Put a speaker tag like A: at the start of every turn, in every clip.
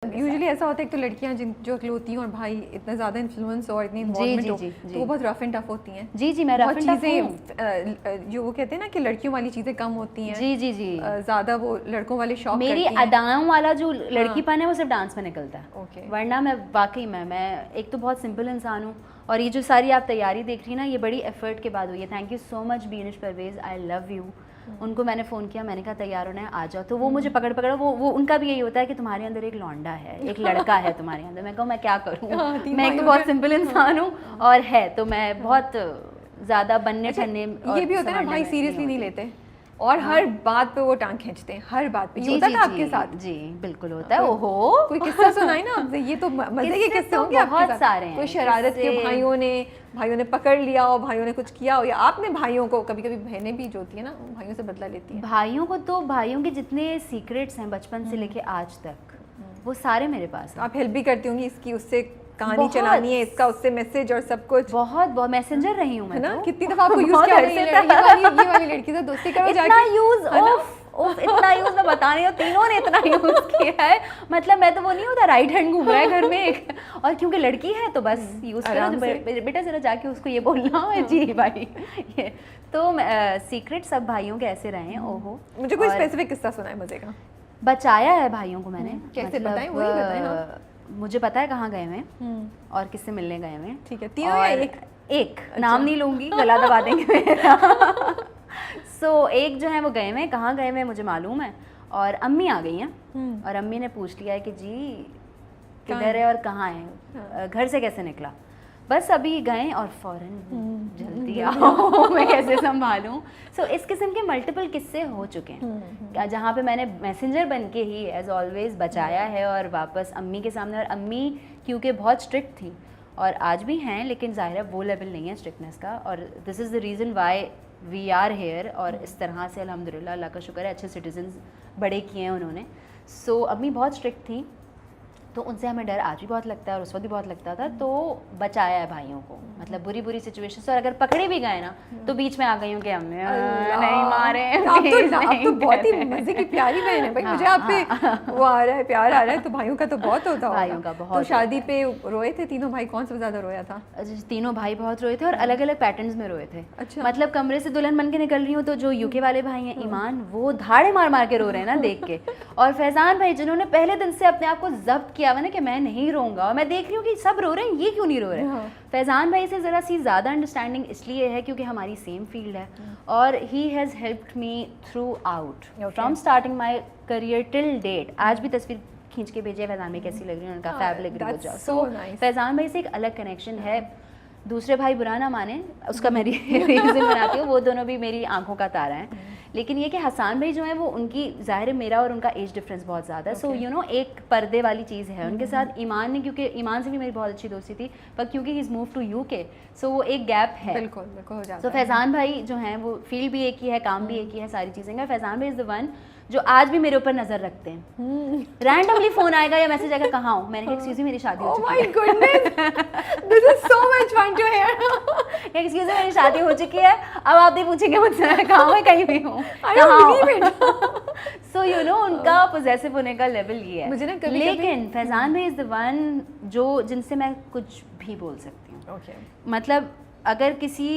A: Usually ऐसा होता है कि तो लड़कियां जिन जो होती हैं और भाई इतना ज़्यादा इन्फ्लुएंस और इतनी इन्वॉल्वमेंट हो तो वो बहुत रफ एंड टफ होती हैं।
B: जी मैं रफ एंड टफ
A: चीज़ें जो वो कहते हैं ना कि लड़कियों वाली चीज़ें कम होती हैं।
B: जी
A: ज़्यादा वो लड़कों वाले शौक
B: मेरी अदाओं वाला जो लड़कीपन है वो सिर्फ डांस में निकलता है।
A: ओके।
B: वरना मैं वाकई मैं एक तो बहुत सिंपल इंसान हूँ और ये जो सारी आप तैयारी देख रही ना ये बड़ी एफर्ट के बाद हुई है। Thank you so much Beenish Parvez, I love you. उनको मैंने फ़ोन किया, मैंने कहा तैयार होना है आ जाओ, तो वो मुझे पकड़ वो उनका भी यही होता है कि तुम्हारे अंदर एक लौंडा है, एक लड़का है तुम्हारे अंदर। मैं कहूँ मैं क्या करूँ, मैं एक तो बहुत सिंपल इंसान हूँ और है तो मैं बहुत ज़्यादा बनने ठनने।
A: ये भी होता है ना भाई सीरियसली नहीं लेते और हर बात पे वो टांग खींचते हैं, हर बात पे। ये होता था आपके साथ?
B: जी बिल्कुल होता है। ओहो
A: कोई किस्सा सुनाई ना आपसे, ये तो मजे के किस्से होंगे आपके साथ।
B: बहुत सारे हैं।
A: कोई शरारत के भाइयों ने पकड़ लिया और भाइयों ने कुछ किया हो, या आपने भाइयों को, कभी कभी बहनें भी जो होती है ना भाइयों से बदला लेती हैं।
B: भाइयों को तो भाइयों के जितने सीक्रेट्स हैं बचपन से लेके आज तक वो सारे मेरे पास हैं।
A: आप हेल्प भी करती होंगी इसकी, उससे कहानी चलानी है, इसका उससे मैसेज और सब कुछ।
B: बहुत मैसेंजर रही हूँ मैं
A: ना।
B: तो।
A: कितनी दफा आपको यूज किया ये वाली लड़की से दोस्ती करो जाके।
B: इतना यूज मैं बता रही हूँ, तीनों ने इतना यूज किया है। मतलब मैं तो वो नहीं होता राइट हैंड घूम रहा है घर में एक, और क्योंकि लड़की है तो बस यूज करो। बेटा जरा जाके उसको ये बोलना जी भाई। ये तो सीक्रेट सब भाइयों के ऐसे रहे हैं। ओहो
A: मुझे कोई स्पेसिफिक किस्सा सुना है मजे का?
B: बचाया है भाइयों को मैंने।
A: कैसे बताएं? वही बताएं।
B: मुझे पता है कहाँ गए हैं और किससे मिलने गए हैं।
A: ठीक है, तीनों या
B: एक नाम नहीं लूंगी, गला दबा देंगे मेरा। सो एक जो है वो गए हैं, कहाँ गए हैं मुझे मालूम है, और अम्मी आ गई हैं और अम्मी ने पूछ लिया है कि जी किधर है और कहाँ है, घर से कैसे निकला। बस अभी गए और फौरन जल्दी आओ, मैं कैसे संभालूं। सो इस किस्म के मल्टीपल किस्से हो चुके हैं जहाँ पे मैंने मैसेंजर बन के ही एज ऑलवेज बचाया है और वापस अम्मी के सामने। और अम्मी क्योंकि बहुत स्ट्रिक्ट थी और आज भी हैं, लेकिन ज़ाहिर है वो लेवल नहीं है स्ट्रिक्टनेस का, और this is the reason why we are here. और इस तरह से अल्हम्दुलिल्लाह, अल्लाह का शुक्र है, अच्छे सिटीजन बड़े किए हैं उन्होंने। सो अम्मी बहुत स्ट्रिक्ट थी तो उनसे हमें डर आज भी बहुत लगता है और उस वक्त भी बहुत लगता था। तो बचाया है भाइयों को, मतलब बुरी सिचुएशन से। और अगर पकड़े भी गए ना तो बीच में आ गई हूँ कि हमें नहीं मारे।
A: आप तो बहुत ही मजे की प्यारी बहन है भाई। मुझे आप पे वो आ रहा है, प्यार आ रहा है, तो भाइयों का तो बहुत होता होगा।
B: भाइयों का बहुत।
A: तो शादी पे रोए थे तीनों भाई? कौन सबसे ज्यादा रोया था?
B: तीनों भाई बहुत रोए थे और अलग अलग पैटर्न्स में रोए थे।
A: अच्छा।
B: मतलब कमरे से दुल्हन बन के निकल रही हूँ तो जो यूके वाले भाई हैं ईमान, वो धाड़े मार के रो रहे हैं ना देख के। और फैजान भाई जिन्होंने पहले दिन से अपने आप को जब्त किया हुआ ना कि मैं नहीं रोऊंगा, और मैं देख रही हूँ कि सब रो रहे हैं, ये क्यों नहीं रो रहे। फैजान भाई से ज़रा सी ज़्यादा अंडरस्टैंडिंग इसलिए है क्योंकि हमारी सेम फील्ड है और he has helped me throughout from starting my career till date. आज भी तस्वीर खींच के भेजे फैजान भाई कैसी लग रही है, उनका फैब लग रही हो जाओ। सो फैजान भाई से एक अलग कनेक्शन है। दूसरे भाई बुरा ना माने, उसका मैं रीज़न बनाती हूँ, वो दोनों भी मेरी आंखों का तारा है। लेकिन ये कि हसान भाई जो है वो, उनकी ज़ाहिर है मेरा और उनका एज डिफरेंस बहुत ज़्यादा है। सो यू नो एक पर्दे वाली चीज़ है उनके साथ। ईमान ने, क्योंकि ईमान से भी मेरी बहुत अच्छी दोस्ती थी, पर क्योंकि he is move to UK so वो एक गैप है।
A: बिल्कुल हो जाता है।
B: तो फैजान भाई जो हैं वो फील्ड भी एक ही है, काम भी एक ही है, सारी चीज़ें। फैजान भाई इज़ द वन जो आज भी मेरे ऊपर नजर रखते हैं। रैंडमली फोन आएगा या मैसेज आएगा, कहाँ हो, मैंने कहा एक्सक्यूज मी मेरी शादी हो चुकी है।
A: Oh my goodness, this is so much fun to hear.
B: Excuse me मेरी शादी हो चुकी है, अब आप नहीं पूछेंगे मुझसे कहाँ मैं कहीं भी हूँ। सो यू नो उनका पोजेसिव होने का लेवल ये है।
A: मुझे ना
B: लेकिन फैजान भाई इज द वन जो जिनसे मैं कुछ भी बोल सकती हूँ। मतलब अगर किसी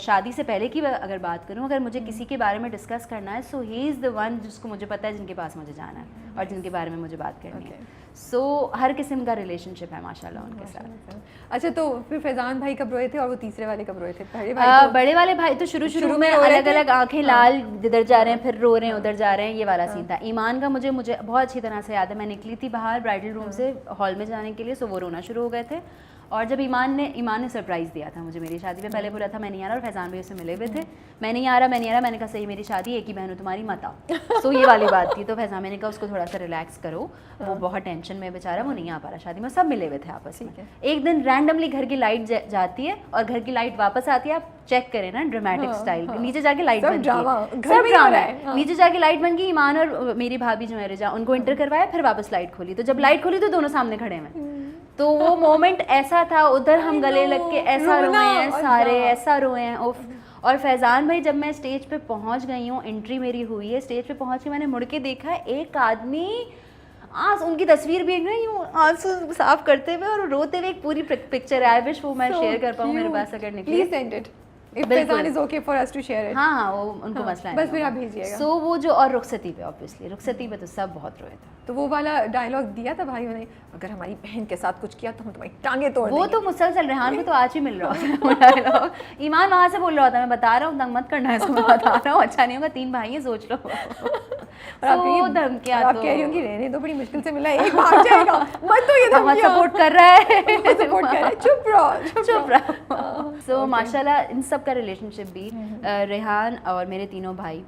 B: शादी से पहले की अगर बात करूं, अगर मुझे किसी के बारे में डिस्कस करना है, सो ही इज़ द वन जिसको मुझे पता है जिनके पास मुझे जाना है और जिनके बारे में मुझे बात करनी है। सो हर किस्म का रिलेशनशिप है माशाल्लाह उनके साथ।
A: अच्छा, तो फिर फैजान भाई कब रोए थे और वो तीसरे वाले कब रोए थे?
B: बड़े वाले भाई तो शुरू में अलग अलग आंखें लाल, इधर जा रहे हैं फिर रो रहे हैं, उधर जा रहे हैं, ये वाला सीन था। ईमान का मुझे बहुत अच्छी तरह से याद है। मैं निकली थी बाहर ब्राइडल रूम से हॉल में जाने के लिए, सो वो रोना शुरू हो गए थे। और जब ईमान ने सरप्राइज़ दिया था मुझे मेरी शादी में, पहले बोला था मैं नहीं आ रहा, और फैजान भाई उससे मिले हुए थे, मैं नहीं आ रहा। मैंने कहा सही मेरी शादी, एक ही बहन हो तुम्हारी, मत आओ। सो ये वाली बात थी। तो फैजान मैंने कहा उसको थोड़ा सा रिलैक्स करो, वो बहुत टेंशन में बेचारा, वो नहीं आ पा रहा शादी में। सब मिले हुए थे आपस में। एक दिन रैंडमली घर की लाइट जाती है और घर की लाइट वापस आती है। आप चेक करें ना ड्रामेटिक स्टाइल, नीचे जाके लाइट बन गई, सब ड्रामा है। नीचे जाके लाइट बन गई, ईमान और मेरी भाभी जो है रिजा, उनको इंटर करवाया, फिर वापस लाइट खोली। तो जब लाइट खोली तो दोनों सामने खड़े हैं। तो वो मोमेंट ऐसा था, उधर हम गले लग के ऐसा रोए हैं सारे, ऐसा रोए हैं उफ। और फैजान भाई जब मैं स्टेज पे पहुंच गई हूँ, एंट्री मेरी हुई है, स्टेज पे पहुंच के मैंने मुड़ के देखा, एक आदमी उनकी तस्वीर भी एक ना यूँ आंसू साफ करते हुए और रोते हुए एक पूरी पिक्चर है। आई विश वो मैं शेयर कर पाऊँ मेरे पास अगर निकले।
A: Please send it if Faizan is okay for us to share it.
B: हाँ वो उनको मसला है,
A: बस फिर आप भेजिएगा।
B: सो वो जो, और रुखसती पे ऑब्वियसली, रुखसती पे तो सब बहुत रोए थे।
A: तो वो वाला डायलॉग दिया था भाइयों ने, अगर हमारी बहन के साथ कुछ किया तो हम तुम्हारी टांगे तोड़ देंगे।
B: वो तो मुसलसल रेहान को तो आज ही मिल रहा था डायलॉग। ईमान वहाँ से बोल रहा था, मैं बता रहा हूँ तंग मत करना है, मैं बता रहा हूँ अच्छा नहीं होगा, 3 भाई हैं सोच लो।
A: और आप
B: धमकियाँ
A: आप कह रही हो कि रहने दो, बड़ी मुश्किल से मिला, एक भाग जाएगा, मत दो ये धमकियाँ।
B: सपोर्ट कर रहा है,
A: सपोर्ट कर रहा है, चुप
B: रहो। सो माशाल्लाह इन सब का रिलेशनशिप भी, रेहान और मेरे तीनों भाई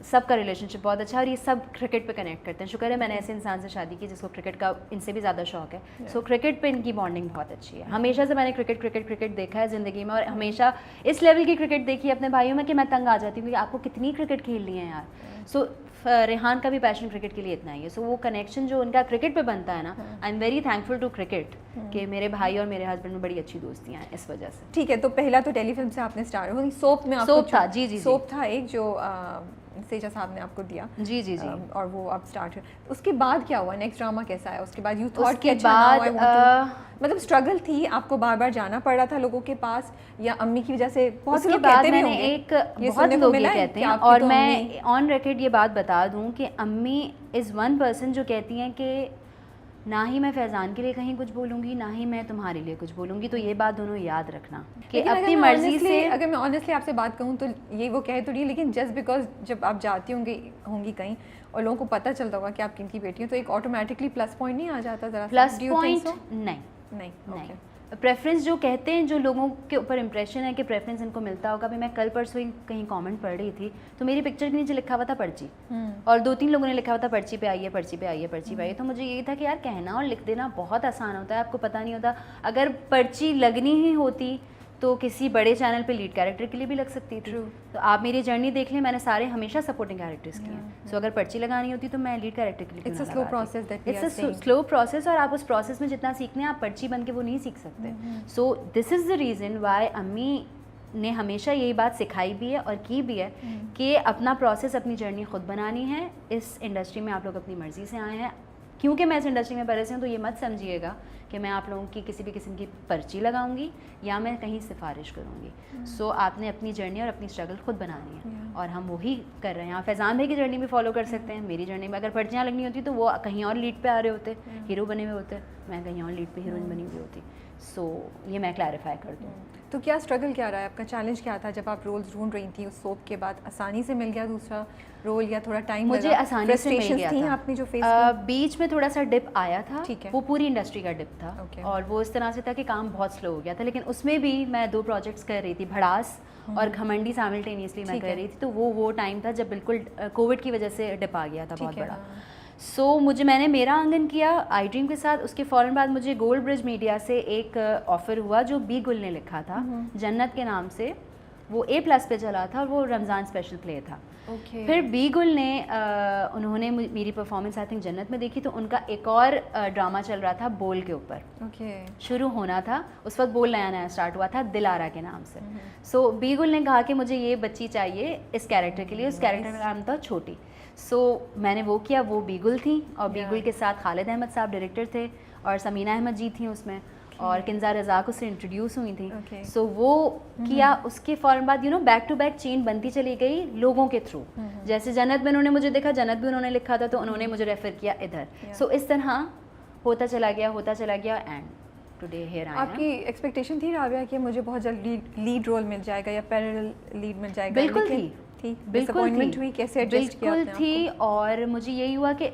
B: सबका रिलेशनशिप बहुत अच्छा है और ये सब क्रिकेट पे कनेक्ट करते हैं। शुक्र है मैंने ऐसे इंसान से शादी की जिसको क्रिकेट का इनसे भी ज़्यादा शौक है। सो क्रिकेट पे इनकी बॉन्डिंग बहुत अच्छी है। हमेशा से मैंने क्रिकेट देखा है ज़िंदगी में, और हमेशा इस लेवल की क्रिकेट देखी है अपने भाइयों में कि मैं तंग आ जाती हूँ कि आपको कितनी क्रिकेट खेलनी है यार। सो रेहान का भी पैशन क्रिकेट के लिए इतना ही है। सो वो कनेक्शन जो उनका क्रिकेट पे बनता है ना, I am very thankful to cricket कि मेरे भाई और मेरे हस्बैंड में बड़ी अच्छी दोस्तियाँ हैं इस वजह से।
A: ठीक है, तो पहला तो टेलीफिल्म से आपने स्टार्ट हुई, सोप में आपको
B: सोप था, जी
A: सोप था एक जो सेजा साहब ने आपको दिया।
B: जी
A: और वो अब स्टार्ट हुआ। उसके बाद क्या हुआ, नेक्स्ट ड्रामा कैसा है उसके बाद? यू थॉट
B: उसके
A: कि अच्छा
B: बाद
A: मतलब स्ट्रगल थी, आपको बार बार जाना पड़ रहा था लोगों के पास, या अम्मी की वजह से? बहुत
B: उसके
A: लोग
B: बाद
A: कहते भी
B: मैंने
A: होंगे,
B: एक बहुत लोग ये कहते हैं, और मैं ऑन रिकॉर्ड ये बात बता दूं कि अम्मी इज़ वन पर्सन जो कहती हैं कि ना ही मैं फैज़ान के लिए कहीं कुछ बोलूँगी, ना ही मैं तुम्हारे लिए कुछ बोलूँगी। तो ये बात दोनों याद रखना कि अपनी मर्जी से।
A: अगर मैं ऑनेस्टली आपसे बात कहूँ तो ये वो कह तो रही है, लेकिन जस्ट बिकॉज जब आप जाती होंगी कहीं और लोगों को पता चलता होगा कि आप किनकी बेटी हो, तो एक ऑटोमेटिकली प्लस पॉइंट नहीं आ जाता? ज़रा
B: प्लस पॉइंट नहीं, प्रेफरेंस जो कहते हैं, जो लोगों के ऊपर इंप्रेशन है कि प्रेफरेंस इनको मिलता होगा। अभी मैं कल परसों ही कहीं कमेंट पढ़ रही थी तो मेरी पिक्चर के नीचे लिखा हुआ था पर्ची, और 2-3 लोगों ने लिखा हुआ था पर्ची पे आइए, पर्ची पे आइए, पर्ची पे आइए। तो मुझे यही था कि यार कहना और लिख देना बहुत आसान होता है, आपको पता नहीं होता। अगर पर्ची लगनी ही होती तो किसी बड़े चैनल पे लीड कैरेक्टर के लिए भी लग सकती थी। तो आप मेरी जर्नी देख लें, मैंने सारे हमेशा सपोर्टिंग कैरेक्टर्स किए हैं। सो अगर पर्ची लगानी होती तो मैं लीड कैरेक्टर के लिए
A: it's a slow process,
B: it's a slow process, और आप उस प्रोसेस में जितना सीखने हैं आप पर्ची बन के वो नहीं सीख सकते। So this is the reason Y अम्मी ने हमेशा यही बात सिखाई भी है और की भी है कि अपना प्रोसेस, अपनी जर्नी खुद बनानी है। इस इंडस्ट्री में आप लोग अपनी मर्ज़ी से आए हैं। क्योंकि मैं इस इंडस्ट्री में पहले से हूँ तो ये मत समझिएगा कि मैं आप लोगों की किसी भी किस्म की पर्ची लगाऊंगी या मैं कहीं सिफारिश करूँगी। सो आपने अपनी जर्नी और अपनी स्ट्रगल खुद बनानी है, और हम वही कर रहे हैं। आप फैज़ान भाई की जर्नी भी फॉलो कर सकते हैं। मेरी जर्नी में अगर पर्चियाँ लगनी होती तो वो कहीं और लीड पे आ रहे होते, हीरो बने हुए होते, मैं कहीं और लीड पे हीरोइन बनी हुई होती। सो ये मैं क्लैरिफाई कर दूँ।
A: तो क्या स्ट्रगल क्या रहा है आपका, चैलेंज क्या था जब आप रोल्स ढूंढ रही थी? उस सोप के बाद आसानी से मिल गया दूसरा रोल या थोड़ा टाइम?
B: मुझे आसानी से मिल गया था।
A: आपने जो फेस
B: बीच में थोड़ा सा डिप आया था,
A: ठीक है,
B: वो पूरी इंडस्ट्री का डिप था। और वो इस तरह से था कि काम बहुत स्लो हो गया था, लेकिन उसमें भी मैं 2 प्रोजेक्ट्स कर रही थी, भड़ास और घमंडी साइमल्टेनियसली मैं कर रही थी। तो वो टाइम था जब बिल्कुल कोविड की वजह से डिप आ गया था बहुत बड़ा। सो मैंने मेरा आंगन किया आई ड्रीम के साथ। उसके फ़ौरन बाद मुझे गोल्ड ब्रिज मीडिया से एक ऑफ़र हुआ जो बी गुल ने लिखा था, जन्नत के नाम से। वो A+ पे चला था और वो रमज़ान स्पेशल प्ले था। फिर बी गुल ने उन्होंने मेरी परफॉर्मेंस आई थिंक जन्नत में देखी, तो उनका एक और ड्रामा चल रहा था बोल के ऊपर, शुरू होना था उस वक्त। बोल नया नया स्टार्ट हुआ था दिलारा के नाम से। सो बी गुल ने कहा कि मुझे ये बच्ची चाहिए इस कैरेक्टर के लिए। उस कैरेक्टर का नाम था छोटी। सो मैंने वो किया, वो बीगुल थी, और बीगुल के साथ खालिद अहमद साहब डायरेक्टर थे और समीना अहमद जी थी उसमें, और किंजा रज़ाक उससे इंट्रोड्यूस हुई थी। सो वो किया। उसके फ़ौरन बाद बैक टू बैक चेन बनती चली गई लोगों के थ्रू। जैसे जन्नत में उन्होंने मुझे देखा, जन्नत भी उन्होंने लिखा था तो उन्होंने मुझे रेफ़र किया इधर। सो इस तरह होता चला गया and today here I am. आपकी
A: एक्सपेक्टेशन थी राबिया कि मुझे बहुत जल्दी लीड रोल मिल जाएगा या पैरेलल लीड मिल जाएगा?
B: बिल्कुल
A: बिल्कुल
B: थी। और मुझे यही हुआ कि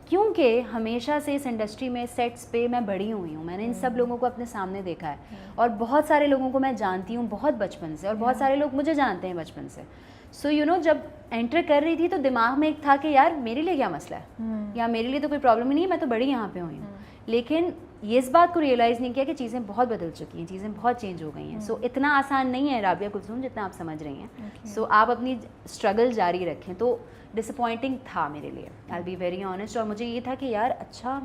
B: क्योंकि हमेशा से इस इंडस्ट्री में सेट्स पे मैं बड़ी हुई हूँ, मैंने इन सब लोगों को अपने सामने देखा है, और बहुत सारे लोगों को मैं जानती हूँ बहुत बचपन से, और बहुत सारे लोग मुझे जानते हैं बचपन से। सो जब एंटर कर रही थी तो दिमाग में एक था कि यार मेरे लिए क्या मसला है, या मेरे लिए तो कोई प्रॉब्लम ही नहीं है, मैं तो बड़ी यहाँ पे हुई हूँ। लेकिन ये इस बात को रियलाइज़ नहीं किया कि चीज़ें बहुत बदल चुकी हैं, चीज़ें बहुत चेंज हो गई हैं। सो इतना आसान नहीं है राबिया कुलसूम जितना आप समझ रही हैं। सो आप अपनी स्ट्रगल जारी रखें। तो डिसअपॉइंटिंग था मेरे लिए, आई बी वेरी ऑनेस्ट। और मुझे ये था कि यार अच्छा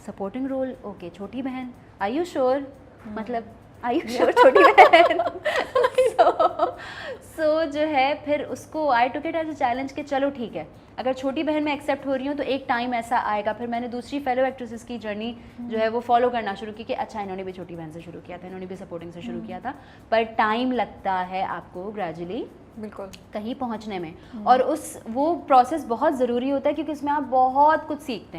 B: सपोर्टिंग रोल, ओके छोटी बहन, आई यू श्योर, मतलब आई यू श्योर छोटी बहन सो जो है फिर उसको I took it as a challenge कि चलो ठीक है, अगर छोटी बहन मैं एक्सेप्ट हो रही हूँ तो एक टाइम ऐसा आएगा। फिर मैंने दूसरी फेलो एक्ट्रेसेस की जर्नी जो है वो फॉलो करना शुरू की कि अच्छा इन्होंने भी छोटी बहन से शुरू किया था, इन्होंने भी सपोर्टिंग से शुरू किया था, पर टाइम लगता है आपको ग्रेजुअली
A: बिल्कुल
B: कहीं पहुंचने में। और वो प्रोसेस बहुत ज़रूरी होता है क्योंकि उसमें आप बहुत कुछ सीखते हैं।